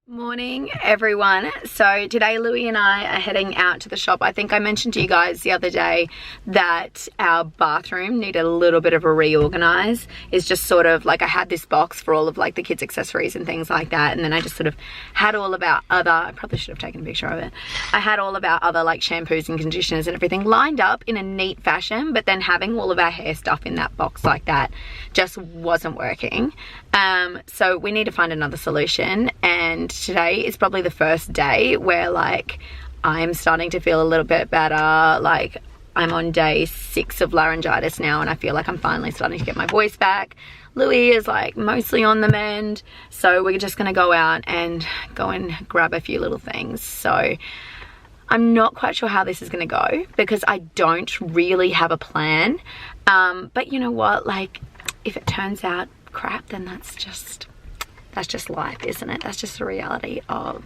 Morning everyone. So today Louie and I are heading out to the shop. I think I mentioned to you guys the other day that our bathroom needed a little bit of a reorganize. It's just sort of like I had this box for all of like the kids' accessories and things like that, and then I just sort of had all of our other, I probably should have taken a picture of it. I had all of our other like shampoos and conditioners and everything lined up in a neat fashion, but then having all of our hair stuff in that box like that just wasn't working. So we need to find another solution, and today is probably the first day where like I'm starting to feel a little bit better. Like I'm on day 6 of laryngitis now, and I feel like I'm finally starting to get my voice back. Louis is like mostly on the mend, so we're just gonna go out and grab a few little things. So I'm not quite sure how this is gonna go because I don't really have a plan, but you know what, like if it turns out crap, then that's just life, isn't it? That's just the reality of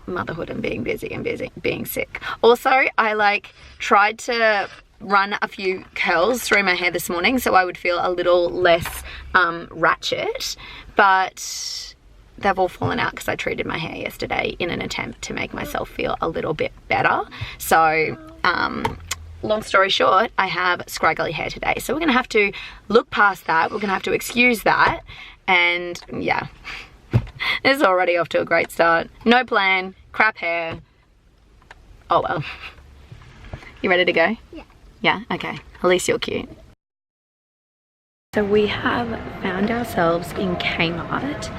motherhood and being busy and being sick. Also, I like tried to run a few curls through my hair this morning so I would feel a little less ratchet, but they've all fallen out because I treated my hair yesterday in an attempt to make myself feel a little bit better. So long story short, I have scraggly hair today, so we're gonna have to look past that. We're gonna have to excuse that, and yeah, it's already off to a great start. No plan, crap hair. Oh well. You ready to go? Yeah. Yeah? Okay. At least you're cute. So we have found ourselves in Kmart,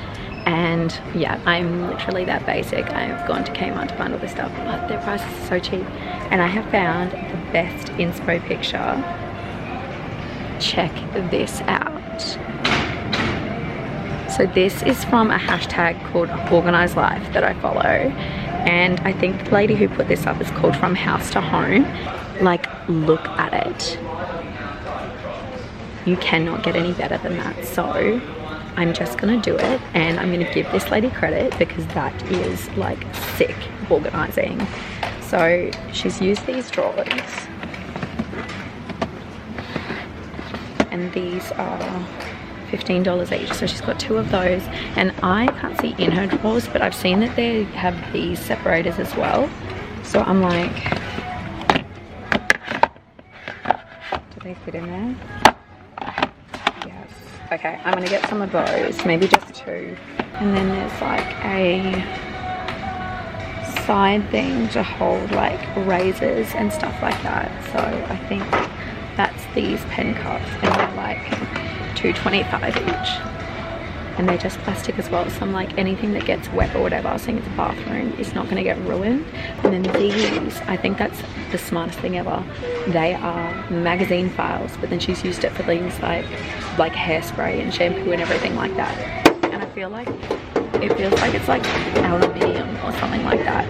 and yeah, I'm literally that basic. I've gone to Kmart to find all this stuff, but their prices are so cheap, and I have found the best inspo picture. Check this out. So this is from a hashtag called Organized Life that I follow, and I think the lady who put this up is called From House to Home. Like, look at it. You cannot get any better than that. So I'm just gonna do it, and I'm gonna give this lady credit because that is like sick organizing. So she's used these drawers, and these are $15 each, so she's got 2 of those, and I can't see in her drawers, but I've seen that they have these separators as well. So I'm like, do they fit in there? Yes. Okay, I'm gonna get some of those, maybe just 2. And then there's like a side thing to hold like razors and stuff like that. So I think that's these pen cups, and they're like $2.25 each, and they're just plastic as well, so I'm like, anything that gets wet or whatever, seeing it's a bathroom, is not going to get ruined. And then these, I think that's the smartest thing ever. They are magazine files, but then she's used it for things like hairspray and shampoo and everything like that, and I feel like it feels like it's like aluminium or something like that.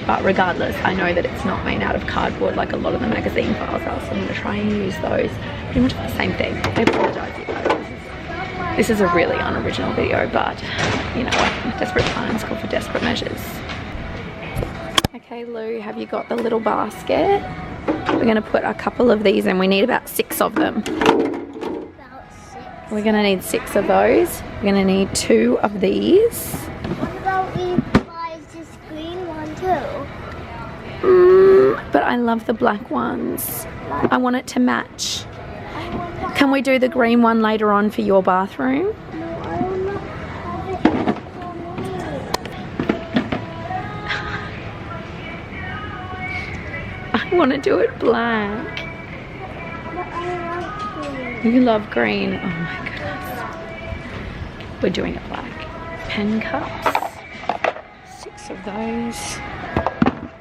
But regardless, I know that it's not made out of cardboard like a lot of the magazine files are, so I'm going to try and use those. Pretty much the same thing. I apologize, you guys. This is a really unoriginal video, but you know what? Desperate times call for desperate measures. Okay, Lou, have you got the little basket? We're going to put a couple of these in. We need about 6 of them. About 6? We're going to need 6 of those. We're going to need 2 of these. What about we buy this green one too? But I love the black ones. I want it to match. Can we do the green one later on for your bathroom? No, I will not have it for me. I want to do it black. But I like green. You love green. Oh my goodness. We're doing it black. Pen cups. 6 of those.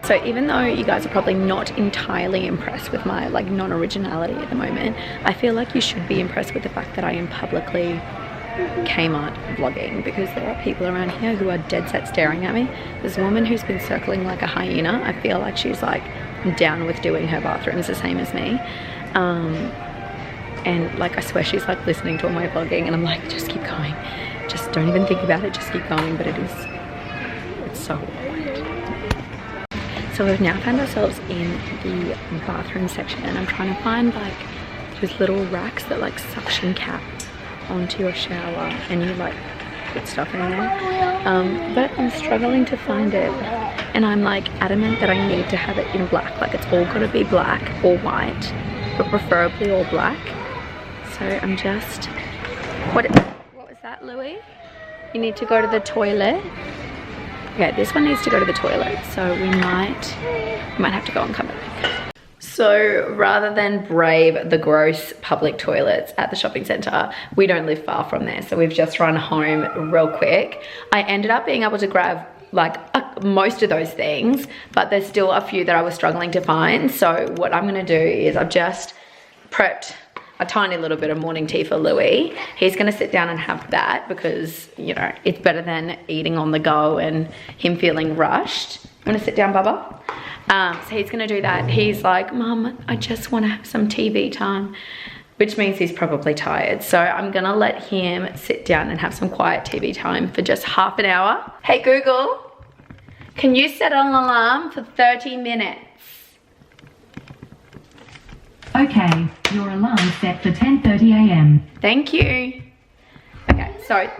So even though you guys are probably not entirely impressed with my like non-originality at the moment, I feel like you should be impressed with the fact that I am publicly Kmart vlogging, because there are people around here who are dead set staring at me. There's a woman who's been circling like a hyena. I feel like she's like down with doing her bathrooms the same as me. And like I swear she's like listening to all my vlogging, and I'm like, just keep going. Just don't even think about it, just keep going. But it's so awkward. So we've now found ourselves in the bathroom section, and I'm trying to find like those little racks that like suction cap onto your shower, and you like put stuff in there. But I'm struggling to find it. And I'm like adamant that I need to have it in black. Like it's all gotta be black or white, but preferably all black. So I'm just, what was that, Louis? You need to go to the toilet. Okay, this one needs to go to the toilet. So we might have to go and come back. So rather than brave the gross public toilets at the shopping centre, we don't live far from there. So we've just run home real quick. I ended up being able to grab like most of those things, but there's still a few that I was struggling to find. So what I'm gonna do is I've just prepped a tiny little bit of morning tea for Louis. He's gonna sit down and have that because, you know, it's better than eating on the go and him feeling rushed. You wanna sit down, Bubba? So he's gonna do that. He's like, Mum, I just wanna have some TV time, which means he's probably tired. So I'm gonna let him sit down and have some quiet TV time for just half an hour. Hey Google, can you set an alarm for 30 minutes? Okay, your alarm set for 10:30 a.m. Thank you. Okay, so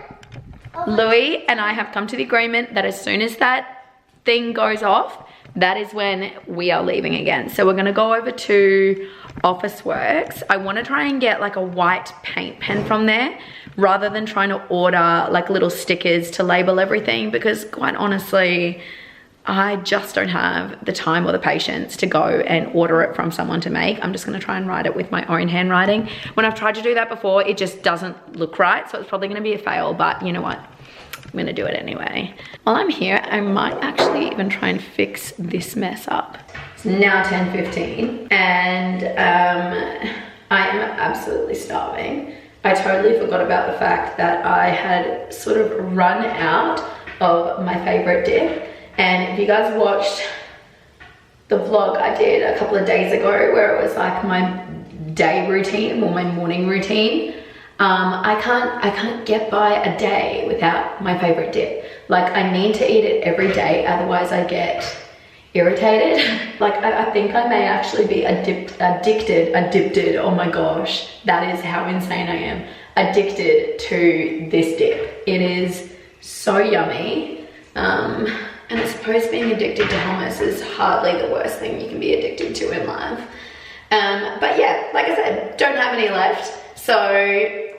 Louis and I have come to the agreement that as soon as that thing goes off, that is when we are leaving again. So we're gonna go over to Officeworks. I wanna try and get like a white paint pen from there rather than trying to order like little stickers to label everything, because quite honestly, I just don't have the time or the patience to go and order it from someone to make. I'm just gonna try and write it with my own handwriting. When I've tried to do that before, it just doesn't look right. So it's probably gonna be a fail, but you know what? I'm gonna do it anyway. While I'm here, I might actually even try and fix this mess up. It's now 10:15 and I am absolutely starving. I totally forgot about the fact that I had sort of run out of my favorite dip. And if you guys watched the vlog I did a couple of days ago where it was like my day routine or my morning routine, I can't get by a day without my favorite dip. Like I need to eat it every day, otherwise I get irritated. Like I think I may actually be addicted, oh my gosh, that is how insane I am, addicted to this dip. It is so yummy. And I suppose being addicted to hummus is hardly the worst thing you can be addicted to in life. But yeah, like I said, don't have any left. So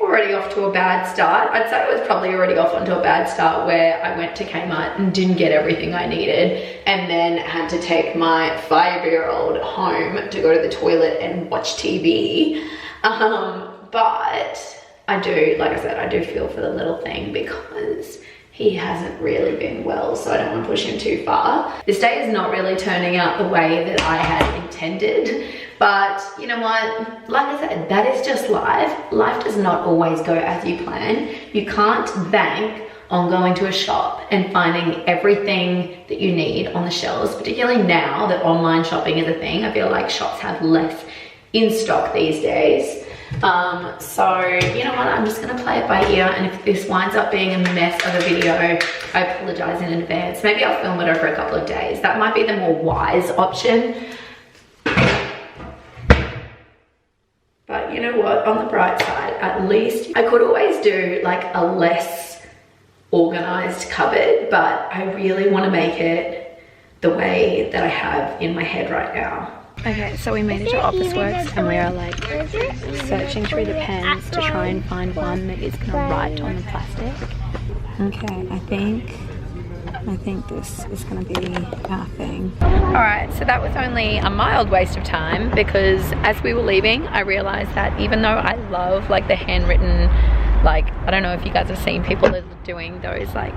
already off to a bad start. I'd say I was probably already off onto a bad start where I went to Kmart and didn't get everything I needed and then had to take my 5-year-old home to go to the toilet and watch TV. But I do, like I said, I do feel for the little thing because he hasn't really been well, so I don't want to push him too far. This day is not really turning out the way that I had intended, but you know what? Like I said, that is just life. Life does not always go as you plan. You can't bank on going to a shop and finding everything that you need on the shelves, particularly now that online shopping is a thing. I feel like shops have less in stock these days. So you know what, I'm just gonna play it by ear, and if this winds up being a mess of a video, I apologize in advance. Maybe I'll film it over a couple of days. That might be the more wise option. But you know what, on the bright side, at least I could always do like a less organized cupboard, but I really want to make it the way that I have in my head right now. Okay, so we made it to Officeworks and we are like searching through the pens to try and find one that is gonna write on the plastic. Okay, I think this is gonna be our thing. Alright, so that was only a mild waste of time because as we were leaving, I realized that even though I love like the handwritten, like, I don't know if you guys have seen people that are doing those like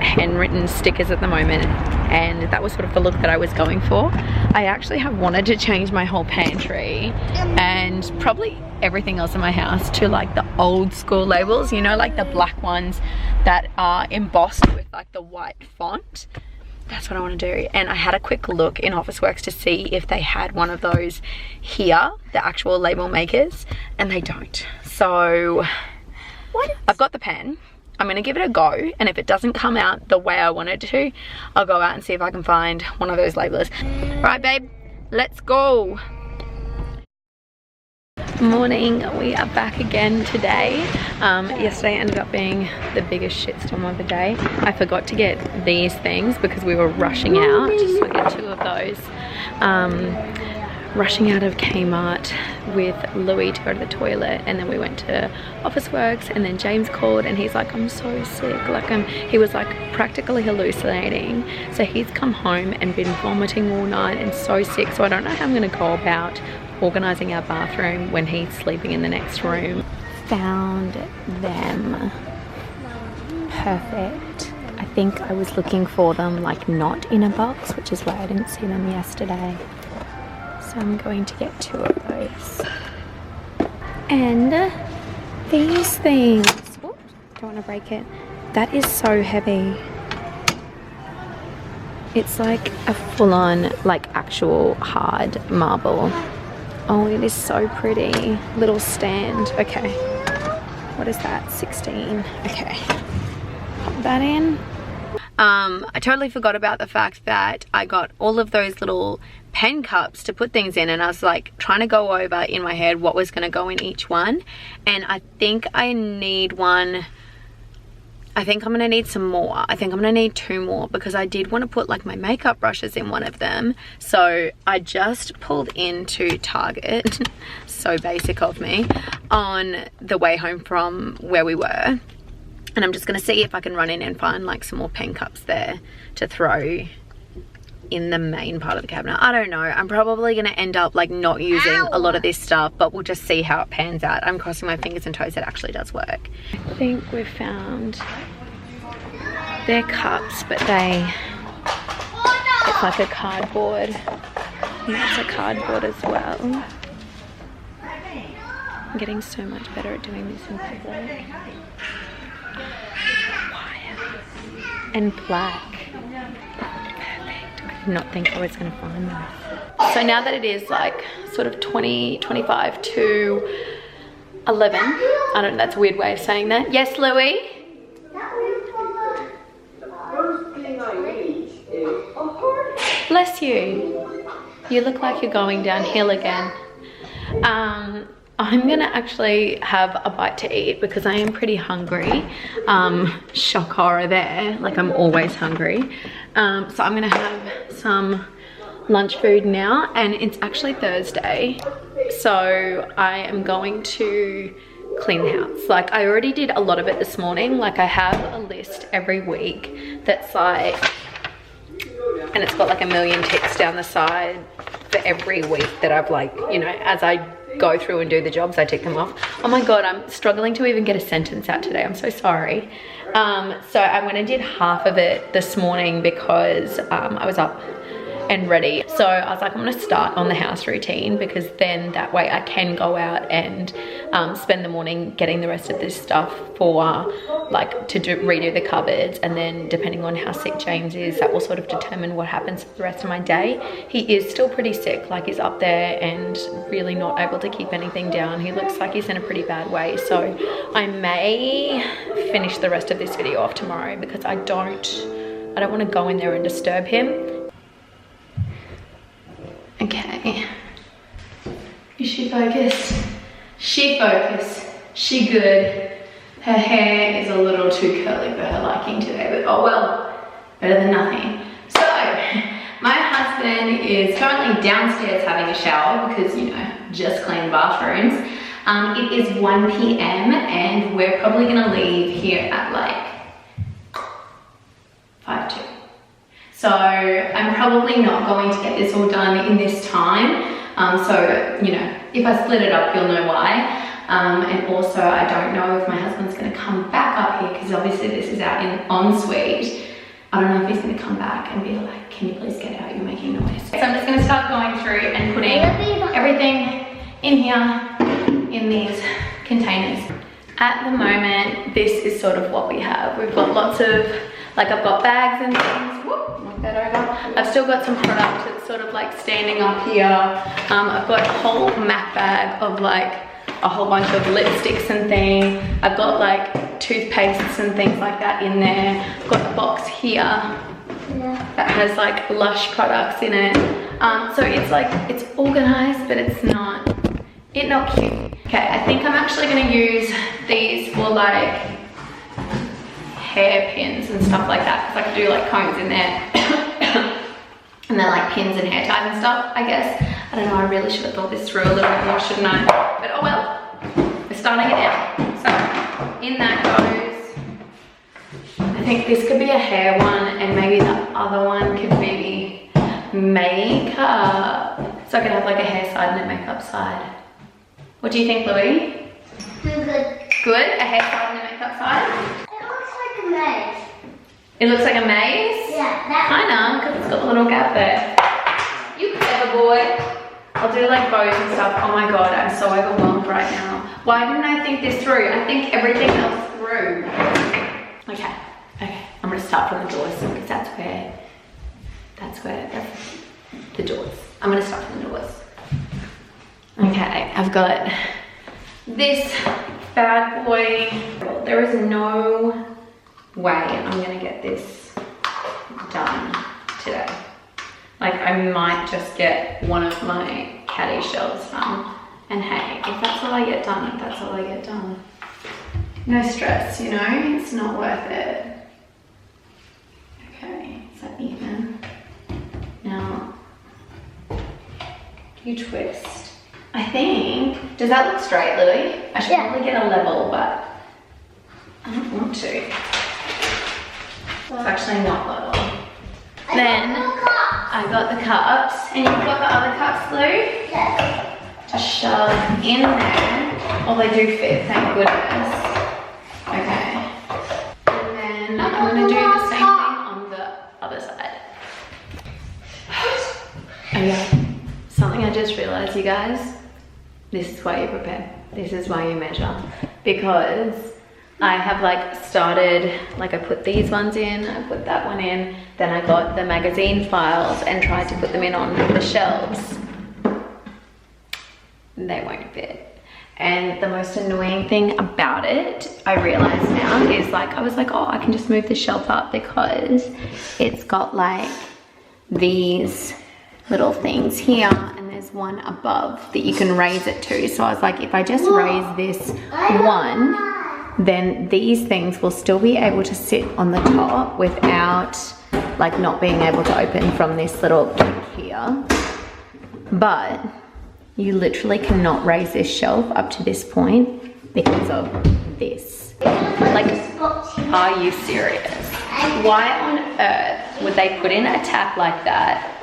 handwritten stickers at the moment, and that was sort of the look that I was going for. I actually have wanted to change my whole pantry and probably everything else in my house to like the old school labels, you know, like the black ones that are embossed with like the white font. That's what I want to do. And I had a quick look in Officeworks to see if they had one of those here, the actual label makers, and they don't. So I've got the pen. I'm gonna give it a go, and if it doesn't come out the way I want it to, I'll go out and see if I can find one of those labelers. All right, babe, let's go. Morning, we are back again today. Yesterday ended up being the biggest shitstorm of the day. I forgot to get these things because we were rushing out, so I get 2 of those. Rushing out of Kmart with Louis to go to the toilet, and then we went to Officeworks, and then James called and he's like, I'm so sick. Like he was like practically hallucinating. So he's come home and been vomiting all night and so sick. So I don't know how I'm gonna go about organising our bathroom when he's sleeping in the next room. Found them. Perfect. I think I was looking for them like not in a box, which is why I didn't see them yesterday. So I'm going to get 2 of those. And these things. Oops, don't want to break it. That is so heavy. It's like a full-on, like actual hard marble. Oh, it is so pretty. Little stand. Okay. What is that? 16. Okay. Pop that in. I totally forgot about the fact that I got all of those little pen cups to put things in, and I was like trying to go over in my head what was going to go in each one, and I think I need one. I think I'm going to need some more. I think I'm going to need 2 more because I did want to put like my makeup brushes in one of them. So I just pulled into Target, so basic of me, on the way home from where we were. And I'm just going to see if I can run in and find like some more pen cups there to throw in the main part of the cabinet. I don't know. I'm probably going to end up like not using a lot of this stuff, but we'll just see how it pans out. I'm crossing my fingers and toes it actually does work. I think we've found their cups, but it's like a cardboard. And that's a cardboard as well. I'm getting so much better at doing this in public. And black. Perfect. I did not think I was going to find them. So now that it is like sort of 25 to 11, I don't know, that's a weird way of saying that. Yes, Louis? Bless you. You look like you're going downhill again. I'm gonna actually have a bite to eat because I am pretty hungry. Shock horror there, like I'm always hungry. So I'm gonna have some lunch food now, and it's actually Thursday. So I am going to clean the house. Like I already did a lot of it this morning. Like I have a list every week that's like, and it's got like a million ticks down the side for every week that I've like, you know, as I go through and do the jobs, I tick them off. Oh my god, I'm struggling to even get a sentence out today. I'm so sorry. So I went and did half of it this morning because I was up and ready. So I was like, I'm gonna start on the house routine because then that way I can go out and spend the morning getting the rest of this stuff for like to redo the cupboards, and then depending on how sick James is, that will sort of determine what happens for the rest of my day. He is still pretty sick, like he's up there and really not able to keep anything down. He looks like he's in a pretty bad way, so I may finish the rest of this video off tomorrow because I don't want to go in there and disturb him. Okay. Is she focused? She focused. She good. Her hair is a little too curly for her liking today, but oh well, better than nothing. So, my husband is currently downstairs having a shower because, you know, just cleaned bathrooms. It is 1 p.m. and we're probably gonna leave here at like 5:02. So I'm probably not going to get this all done in this time. So, you know, if I split it up, you'll know why. And also I don't know if my husband's gonna come back up here because obviously this is out in ensuite. I don't know if he's gonna come back and be like, can you please get out, you're making noise. So I'm just gonna start going through and putting everything in here, in these containers. At the moment, this is sort of what we have. We've got lots of, like I've got bags and things. Whoop, knock that over. I've still got some product that's sort of like standing up here. I've got a whole MAC bag of like a whole bunch of lipsticks and things. I've got like toothpastes and things like that in there. I've got a box here that has like Lush products in it. So it's like, it's organized, but it's not It not cute. Okay, I think I'm actually gonna use these for like hairpins and stuff like that, because I could do like combs in there. And then like pins and hair ties and stuff, I guess. I don't know, I really should have thought this through a little bit more, shouldn't I? But oh well, we're starting it out. So in that goes, I think this could be a hair one, and maybe the other one could be makeup. So I could have like a hair side and a makeup side. What do you think, Louie? Good. Good? A hair side and a makeup side? It looks like a maze. It looks like a maze? Yeah, that Kinda, because it's got a little gap there. You clever boy. I'll do like bows and stuff. Oh my god, I'm so overwhelmed right now. Why didn't I think this through? I think everything else through. Okay, I'm gonna start from the doors, because that's the doors. I'm gonna start from the doors. Okay, I've got this bad boy. There is no way I'm gonna get this done today. Like, I might just get one of my caddy shelves done. And hey, if that's all I get done, that's all I get done. No stress, you know? It's not worth it. Okay, is that even? Now, you twist. I think, does that look straight, Louie? I should probably get a level, but I don't want to. It's actually not level. Then I got the cups, and you've got the other cups, Lou? Yeah. To shove in there. Oh, they do fit, thank goodness. Okay. And then I'm gonna do the same thing on the other side. Oh yeah. Something I just realized, you guys. This is why you prepare. This is why you measure. Because I have like started, like I put these ones in, I put that one in, then I got the magazine files and tried to put them in on the shelves. They won't fit. And the most annoying thing about it, I realize now, is like, I was like, oh, I can just move the shelf up, because it's got like these little things here, and there's one above that you can raise it to. So I was like, if I just raise this one, then these things will still be able to sit on the top without like not being able to open from this little here. But you literally cannot raise this shelf up to this point because of this. Like, are you serious? Why on earth would they put in a tap like that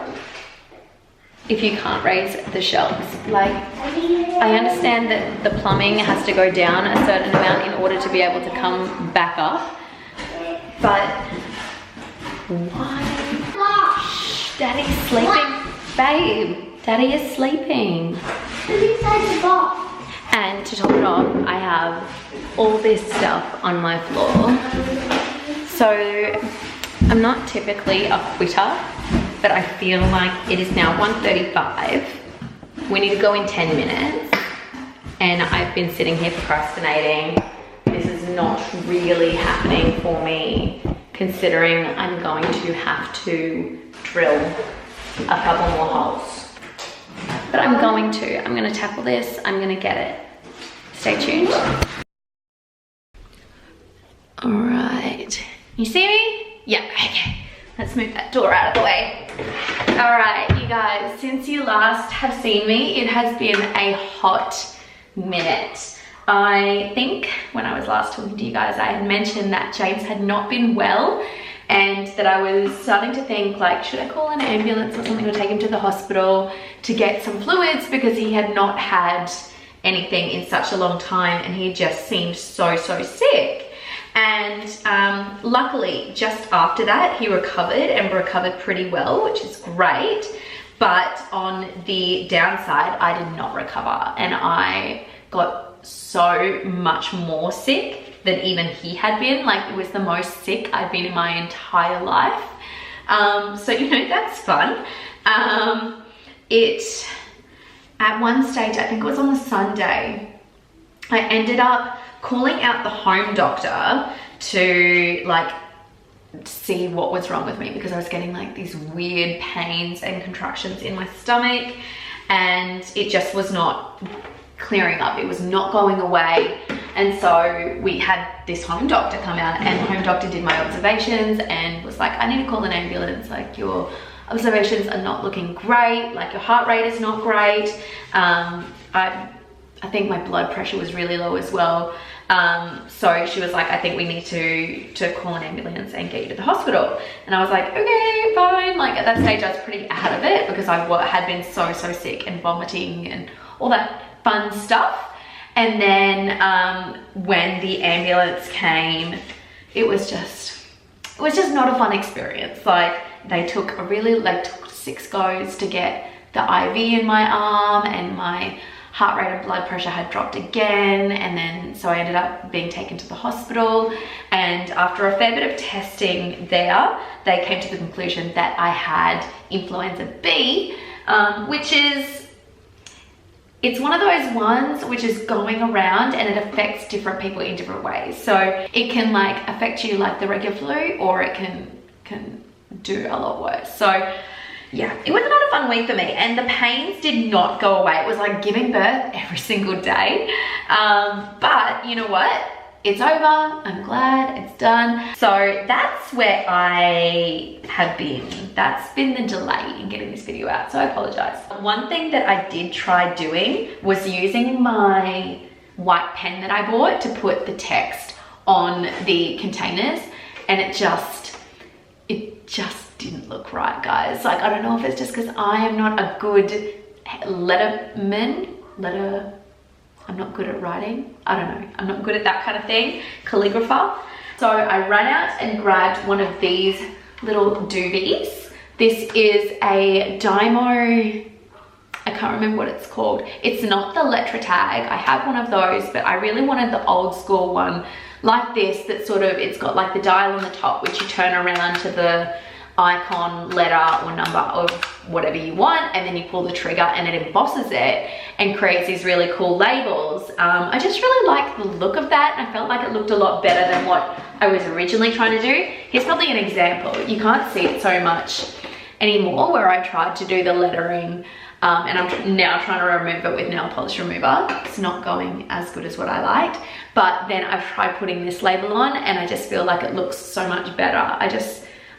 if you can't raise the shelves? Like, I understand that the plumbing has to go down a certain amount in order to be able to come back up, but why? Shh, Daddy's sleeping. Babe, Daddy is sleeping. And to top it off, I have all this stuff on my floor. So I'm not typically a quitter, but I feel like it is now 1:35. We need to go in 10 minutes. And I've been sitting here procrastinating. This is not really happening for me, considering I'm going to have to drill a couple more holes. But I'm going to tackle this. I'm gonna get it. Stay tuned. All right. You see me? Yeah, okay. Let's move that door out of the way. All right, you guys, since you last have seen me, it has been a hot minute. I think when I was last talking to you guys, I had mentioned that James had not been well, and that I was starting to think, like, should I call an ambulance or something, or take him to the hospital to get some fluids, because he had not had anything in such a long time and he just seemed so sick. And luckily, just after that, he recovered pretty well, which is great. But on the downside, I did not recover, and I got so much more sick than even he had been. Like, it was the most sick I've been in my entire life. So, you know, that's fun. At one stage, I think it was on the Sunday, I ended up calling out the home doctor to like see what was wrong with me, because I was getting like these weird pains and contractions in my stomach, and it just was not clearing up. It was not going away. And so we had this home doctor come out, and the home doctor did my observations and was like, I need to call an ambulance. Like, your observations are not looking great. Like, your heart rate is not great. I think my blood pressure was really low as well. So she was like, I think we need to call an ambulance and get you to the hospital. And I was like, okay, fine. Like, at that stage I was pretty out of it because I had been so sick and vomiting and all that fun stuff. And then when the ambulance came, it was just not a fun experience. Like, they took 6 goes to get the IV in my arm, and my heart rate and blood pressure had dropped again. And then so I ended up being taken to the hospital, and after a fair bit of testing there, they came to the conclusion that I had influenza B, which is, it's one of those ones which is going around and it affects different people in different ways. So it can like affect you like the regular flu, or it can do a lot worse. So yeah, it was not a fun week for me, and the pains did not go away. It was like giving birth every single day. But you know what? It's over. I'm glad it's done. So that's where I have been. That's been the delay in getting this video out, so I apologize. One thing that I did try doing was using my white pen that I bought to put the text on the containers, and it just didn't look right, guys. Like, I don't know if it's just because I am not a good I'm not good at writing. I don't know. I'm not good at that kind of thing. Calligrapher. So I ran out and grabbed one of these little doobies. This is a Dymo, I can't remember what it's called. It's not the Letra tag. I have one of those, but I really wanted the old school one like this, that sort of, it's got like the dial on the top, which you turn around to the icon, letter or number of whatever you want, and then you pull the trigger and it embosses it and creates these really cool labels. I just really like the look of that, and I felt like it looked a lot better than what I was originally trying to do. Here's probably an example. You can't see it so much anymore, where I tried to do the lettering, and I'm now trying to remove it with nail polish remover. It's not going as good as what I liked, but then I've tried putting this label on, and I just feel like it looks so much better.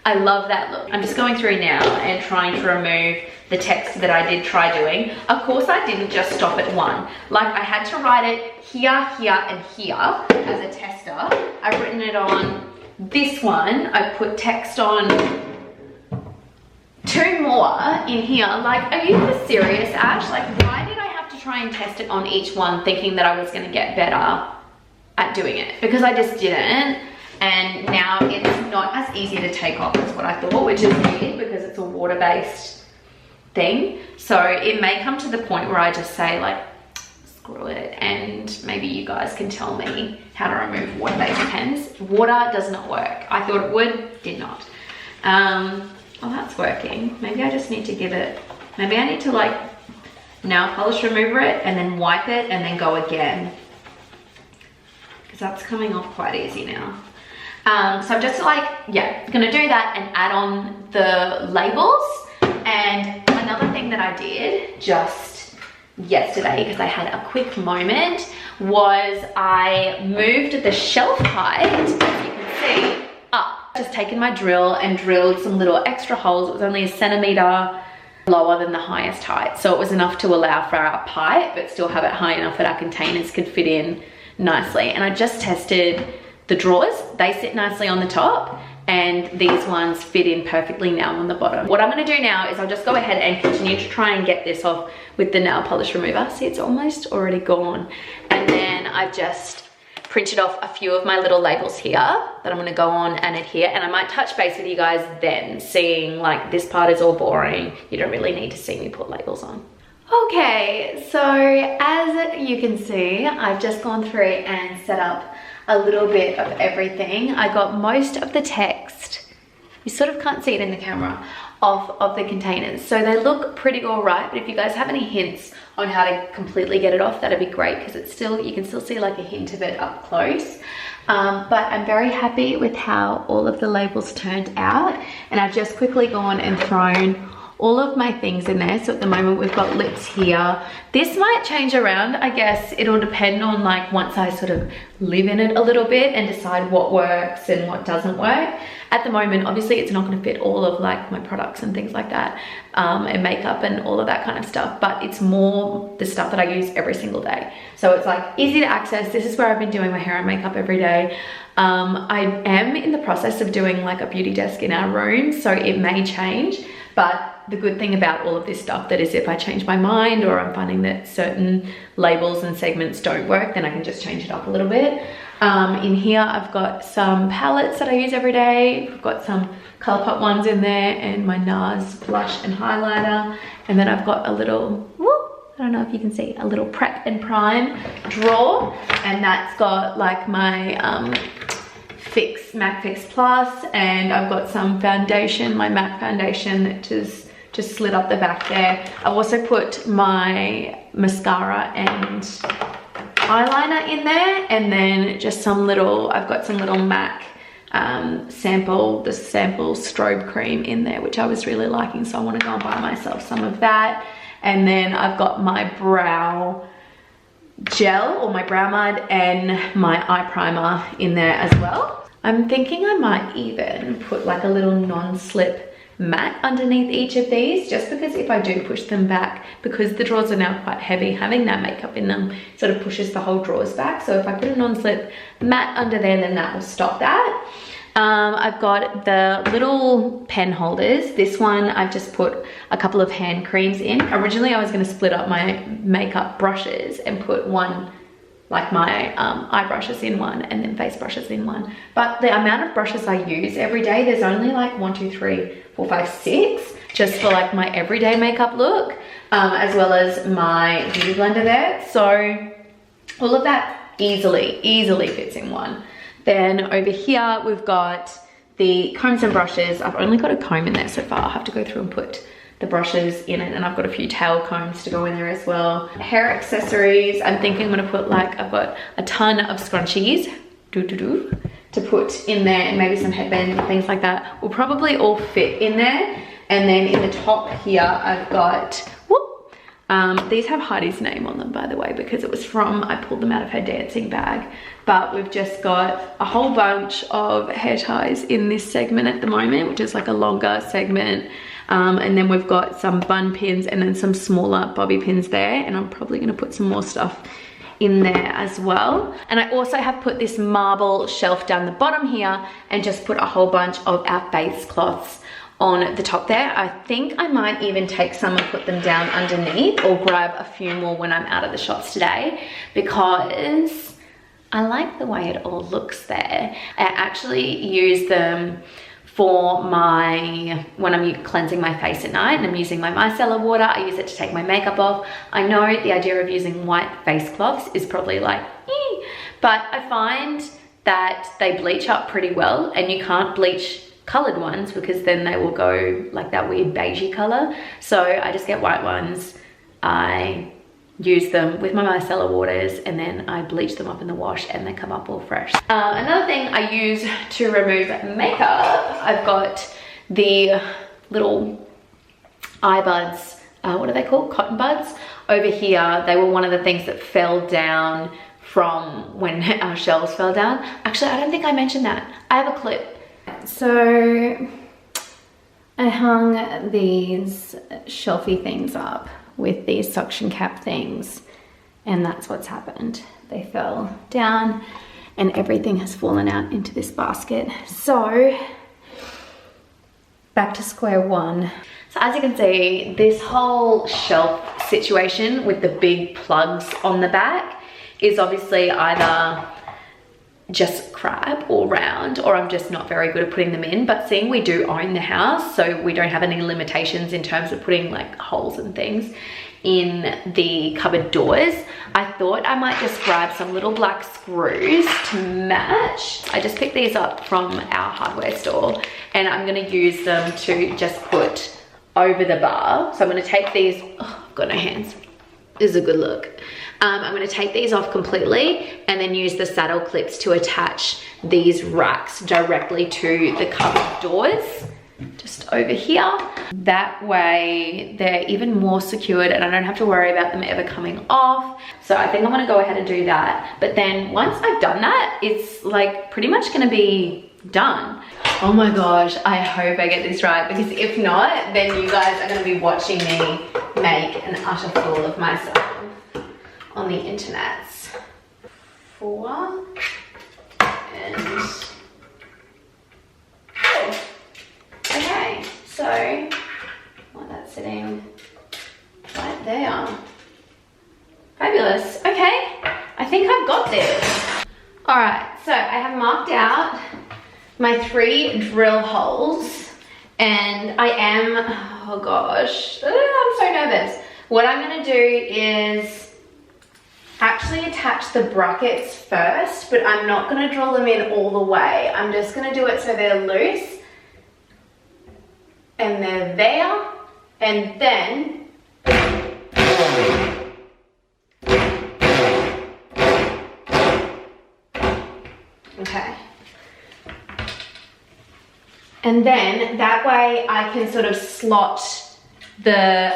I love that look. I'm just going through now and trying to remove the text that I did try doing. Of course, I didn't just stop at one. Like, I had to write it here, here, and here as a tester. I've written it on this one. I put text on 2 more in here. Like, are you serious, Ash? Like, why did I have to try and test it on each one thinking that I was gonna get better at doing it? Because I just didn't. And now it's not as easy to take off as what I thought, which is weird because it's a water-based thing. So it may come to the point where I just say like, screw it, and maybe you guys can tell me how to remove water-based pens. Water does not work. I thought it would, did not. Oh, that's working. Maybe I just need to give it, maybe I need to like nail polish remover it and then wipe it and then go again, because that's coming off quite easy now. So I'm just like, yeah, gonna do that and add on the labels. And another thing that I did just yesterday, because I had a quick moment, was I moved the shelf height, as you can see, up. Just taken my drill and drilled some little extra holes. It was only 1 centimeter lower than the highest height, so it was enough to allow for our pipe, but still have it high enough that our containers could fit in nicely. And I just tested the drawers. They sit nicely on the top, and these ones fit in perfectly now on the bottom. What I'm gonna do now is I'll just go ahead and continue to try and get this off with the nail polish remover. See, it's almost already gone. And then I've just printed off a few of my little labels here that I'm gonna go on and adhere, and I might touch base with you guys then, seeing like this part is all boring. You don't really need to see me put labels on. Okay, so as you can see, I've just gone through and set up a little bit of everything. I got most of the text, you sort of can't see it in the camera, of the containers. So they look pretty all right, but if you guys have any hints on how to completely get it off, that'd be great, because it's still, you can still see like a hint of it up close. But I'm very happy with how all of the labels turned out, and I've just quickly gone and thrown all of my things in there. So at the moment we've got lips here. This might change around, I guess. It'll depend on like once I sort of live in it a little bit and decide what works and what doesn't work. At the moment, obviously it's not going to fit all of like my products and things like that, and makeup and all of that kind of stuff, but it's more the stuff that I use every single day. So it's like easy to access. This is where I've been doing my hair and makeup every day. I am in the process of doing like a beauty desk in our room, so it may change, but the good thing about all of this stuff that is if I change my mind or I'm finding that certain labels and segments don't work, then I can just change it up a little bit. In here I've got some palettes that I use every day. I've got some ColourPop ones in there and my NARS blush and highlighter, and then I've got a little, I don't know if you can see, a little prep and prime drawer, and that's got like my MAC Fix Plus, and I've got some foundation, my MAC foundation that just slid up the back there. I also put my mascara and eyeliner in there, and then just some little, I've got some little MAC sample strobe cream in there, which I was really liking, so I want to go and buy myself some of that. And then I've got my brow gel or my brow mud and my eye primer in there as well. I'm thinking I might even put like a little non-slip mat underneath each of these, just because if I do push them back, because the drawers are now quite heavy, having that makeup in them sort of pushes the whole drawers back. So if I put a non-slip mat under there, then that will stop that. I've got the little pen holders. This one I've just put a couple of hand creams in. Originally I was going to split up my makeup brushes and put one, like my eye brushes in one and then face brushes in one, but the amount of brushes I use every day, there's only like 1, 2, 3, 4, 5, 6 just for like my everyday makeup look, as well as my beauty blender there. So all of that easily fits in one. Then over here we've got the combs and brushes. I've only got a comb in there so far. I'll have to go through and put the brushes in it, and I've got a few tail combs to go in there as well. Hair accessories, I'm thinking I'm gonna put like, I've got a ton of scrunchies to put in there, and maybe some headbands and things like that will probably all fit in there. And then in the top here I've got, these have Heidi's name on them, by the way, because it was from, I pulled them out of her dancing bag. But we've just got a whole bunch of hair ties in this segment at the moment, which is like a longer segment. And then we've got some bun pins and then some smaller bobby pins there. And I'm probably gonna put some more stuff in there as well. And I also have put this marble shelf down the bottom here and just put a whole bunch of our face cloths on the top there. I think I might even take some and put them down underneath, or grab a few more when I'm out of the shops today, because I like the way it all looks there. I actually use them for my, when I'm cleansing my face at night and I'm using my micellar water, I use it to take my makeup off. I know the idea of using white face cloths is probably like, but I find that they bleach up pretty well, and you can't bleach colored ones because then they will go like that weird beigey color. So I just get white ones, I use them with my micellar waters, and then I bleach them up in the wash and they come up all fresh. Another thing I use to remove makeup, I've got the little eye buds, what are they called? Cotton buds over here. They were one of the things that fell down from when our shelves fell down. Actually, I don't think I mentioned that. I have a clip. So I hung these shelfie things up with these suction cap things, and that's what's happened. They fell down and everything has fallen out into this basket. So back to square one. So as you can see, this whole shelf situation with the big plugs on the back is obviously either just crap or round, or I'm just not very good at putting them in. But seeing we do own the house, so we don't have any limitations in terms of putting like holes and things in the cupboard doors, I thought I might just grab some little black screws to match. I just picked these up from our hardware store, and I'm gonna use them to just put over the bar. So I'm gonna take these, oh, I've got no hands. This is a good look. I'm going to take these off completely and then use the saddle clips to attach these racks directly to the cupboard doors. Just over here. That way they're even more secured and I don't have to worry about them ever coming off. So I think I'm gonna go ahead and do that. But then once I've done that, it's like pretty much gonna be done. Oh my gosh, I hope I get this right, because if not, then you guys are gonna be watching me make an utter fool of myself on the internets. 4 and oh. Okay, so that's sitting right there. Fabulous. Okay, I think I've got this. All right, so I have marked out my 3 drill holes, and I am, oh gosh, I'm so nervous. What I'm gonna do is actually attach the brackets first, but I'm not gonna drill them in all the way. I'm just gonna do it so they're loose and they're there, and then okay. And then that way I can sort of slot the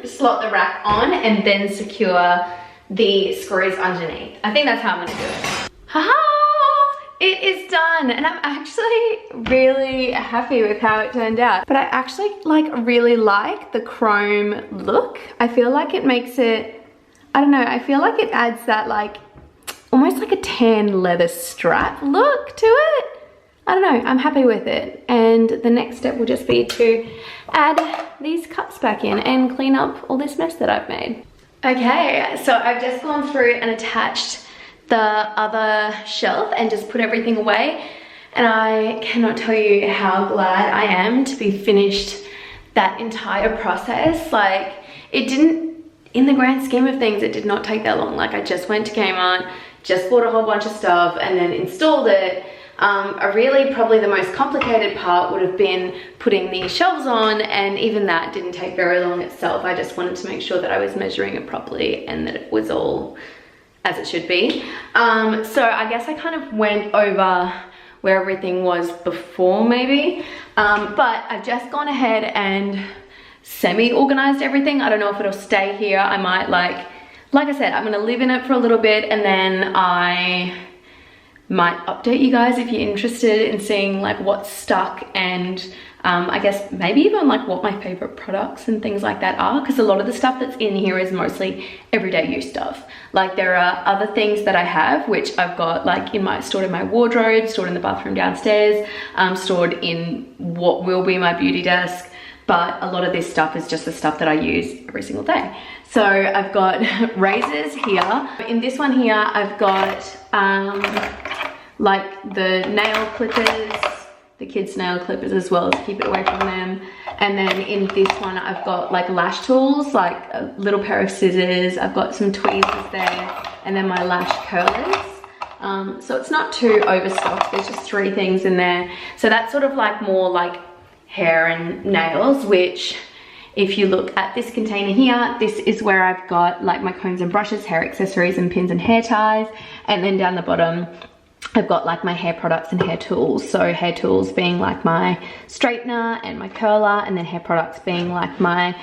slot the rack on and then secure the screws underneath. I think that's how I'm gonna do it. Haha! It is done, and I'm actually really happy with how it turned out. But I actually really like the chrome look. I feel like it makes it, I don't know, I feel like it adds that almost like a tan leather strap look to it. I don't know, I'm happy with it. And the next step will just be to add these cups back in and clean up all this mess that I've made. Okay, so I've just gone through and attached the other shelf and just put everything away. And I cannot tell you how glad I am to be finished that entire process. It didn't, in the grand scheme of things, it did not take that long. I just went to Kmart, just bought a whole bunch of stuff and then installed it. Really probably the most complicated part would have been putting the shelves on, and even that didn't take very long itself. I just wanted to make sure that I was measuring it properly and that it was all as it should be. So I guess I kind of went over where everything was before maybe, but I've just gone ahead and semi-organized everything. I don't know if it'll stay here. I might like I said, I'm gonna live in it for a little bit and then I might update you guys if you're interested in seeing what's stuck, and I guess maybe even what my favorite products and things like that are, because a lot of the stuff that's in here is mostly everyday use stuff. There are other things that I have which I've got stored in my wardrobe, stored in the bathroom downstairs, stored in what will be my beauty desk, but a lot of this stuff is just the stuff that I use every single day. So I've got razors here. In this one here I've got the nail clippers, the kids nail clippers as well, to keep it away from them. And then in this one I've got lash tools, a little pair of scissors, I've got some tweezers there, and then my lash curlers. So it's not too overstocked, there's just 3 things in there. So that's sort of more hair and nails, which if you look at this container here, this is where I've got my combs and brushes, hair accessories and pins and hair ties. And then down the bottom I've got my hair products and hair tools. So hair tools being my straightener and my curler, and then hair products being my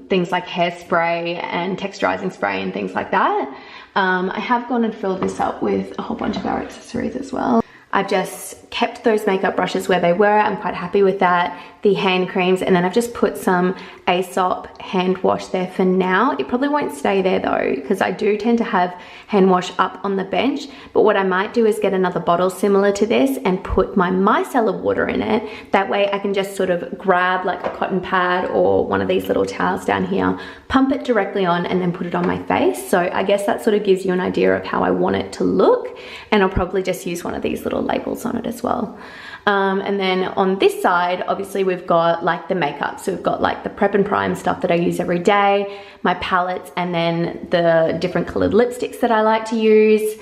things like hairspray and texturizing spray and things like that. I have gone and filled this up with a whole bunch of our accessories as well. I've just kept those makeup brushes where they were. I'm quite happy with that. The hand creams, and then I've just put some Aesop hand wash there for now. It probably won't stay there though, because I do tend to have hand wash up on the bench. But what I might do is get another bottle similar to this and put my micellar water in it. That way I can just sort of grab a cotton pad or one of these little towels down here, pump it directly on, and then put it on my face. So I guess that sort of gives you an idea of how I want it to look. And I'll probably just use one of these little labels on it as well. And then on this side, obviously we've got the makeup. So we've got the prep and prime stuff that I use every day, my palettes, and then the different colored lipsticks that I like to use.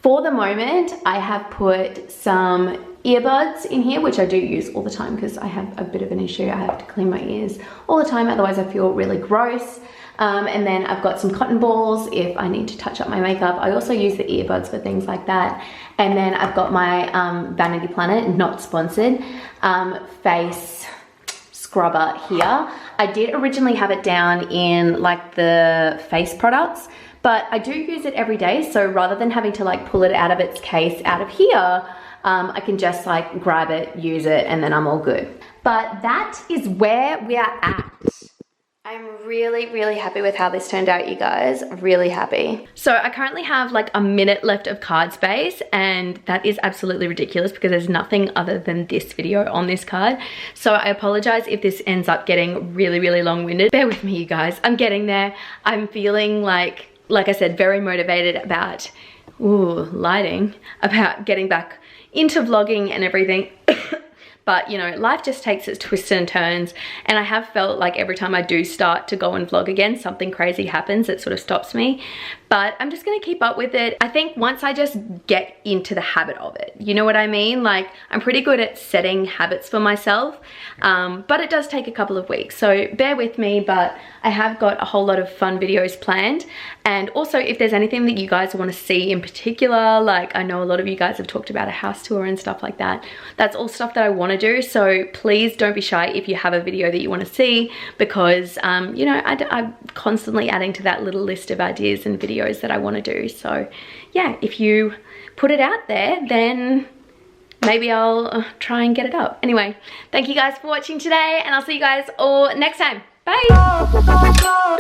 For the moment, I have put some earbuds in here, which I do use all the time because I have a bit of an issue. I have to clean my ears all the time, otherwise I feel really gross. And then I've got some cotton balls if I need to touch up my makeup. I also use the earbuds for things like that. And then I've got my Vanity Planet, not sponsored, face scrubber here. I did originally have it down in like the face products, but I do use it every day. So rather than having to like pull it out of its case out of here, I can just like grab it, use it, and then I'm all good. But that is where we are at. I'm really happy with how this turned out, you guys. Really happy. So I currently have like a minute left of card space, and that is absolutely ridiculous because there's nothing other than this video on this card. So I apologize if this ends up getting really long-winded. Bear with me, you guys. I'm getting there. I'm feeling like I said, very motivated about, lighting, about getting back into vlogging and everything. But you know, life just takes its twists and turns, and I have felt like every time I do start to go and vlog again, something crazy happens that sort of stops me. But I'm just gonna keep up with it. I think once I just get into the habit of it, you know what I mean? Like, I'm pretty good at setting habits for myself, but it does take a couple of weeks. So bear with me, but I have got a whole lot of fun videos planned. And also, if there's anything that you guys want to see in particular, like I know a lot of you guys have talked about a house tour and stuff like that. That's all stuff that I want to do. So please don't be shy if you have a video that you want to see, because you know, I'm constantly adding to that little list of ideas and videos that I want to do. So yeah, if you put it out there, then maybe I'll try and get it up. Anyway, thank you guys for watching today, and I'll see you guys all next time. Bye.